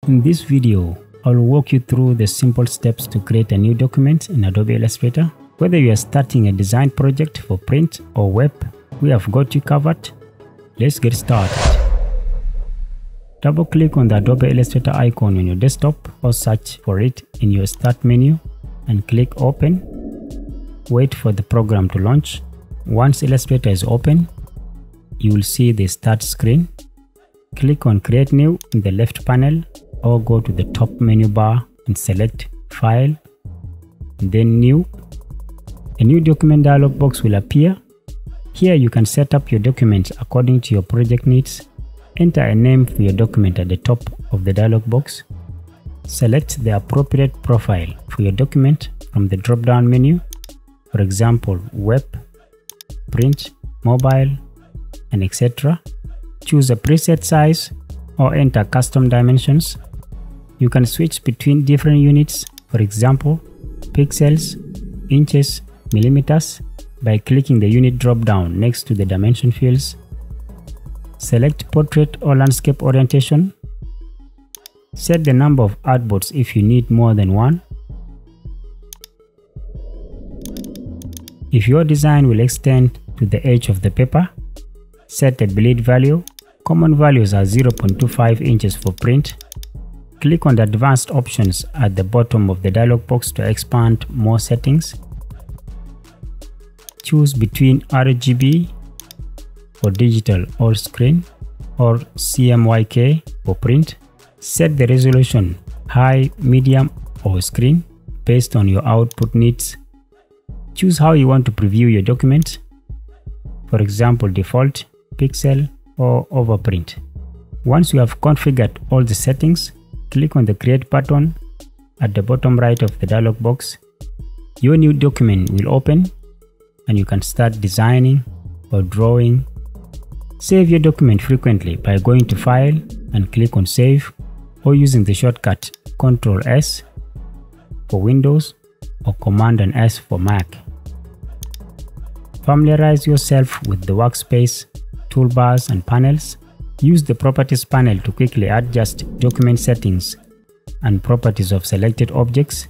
In this video, I will walk you through the simple steps to create a new document in Adobe Illustrator. Whether you are starting a design project for print or web, we have got you covered. Let's get started. Double-click on the Adobe Illustrator icon on your desktop or search for it in your Start menu and click Open. Wait for the program to launch. Once Illustrator is open, you will see the Start screen. Click on Create New in the left panel or go to the top menu bar and select File, then New. A new document dialog box will appear. Here you can set up your document according to your project needs. Enter a name for your document at the top of the dialog box. Select the appropriate profile for your document from the drop-down menu. For example, web, print, mobile, and etc. Choose a preset size or enter custom dimensions. You can switch between different units, for example, pixels, inches, millimeters, by clicking the unit drop-down next to the dimension fields. Select portrait or landscape orientation. Set the number of artboards if you need more than one. If your design will extend to the edge of the paper, set a bleed value. Common values are 0.25 inches for print. Click on the advanced options at the bottom of the dialog box to expand more settings. Choose between RGB for digital or screen or CMYK for print. Set the resolution high, medium, or screen based on your output needs. Choose how you want to preview your document. For example, default, pixel, or overprint. Once you have configured all the settings, click on the Create button at the bottom right of the dialog box. Your new document will open and you can start designing or drawing. Save your document frequently by going to File and click on Save, or using the shortcut Ctrl+S for Windows or Command and S for Mac. Familiarize yourself with the workspace, toolbars, and panels. Use the Properties panel to quickly adjust document settings and properties of selected objects.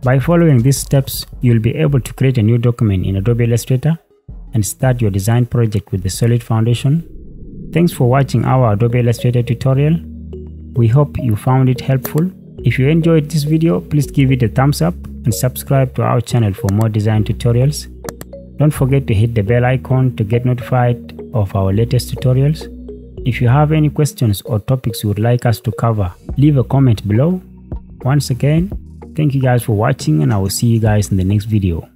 By following these steps, you'll be able to create a new document in Adobe Illustrator and start your design project with a solid foundation. Thanks for watching our Adobe Illustrator tutorial. We hope you found it helpful. If you enjoyed this video, please give it a thumbs up and subscribe to our channel for more design tutorials. Don't forget to hit the bell icon to get notified of our latest tutorials. If you have any questions or topics you would like us to cover, leave a comment below. Once again, thank you guys for watching, and I will see you guys in the next video.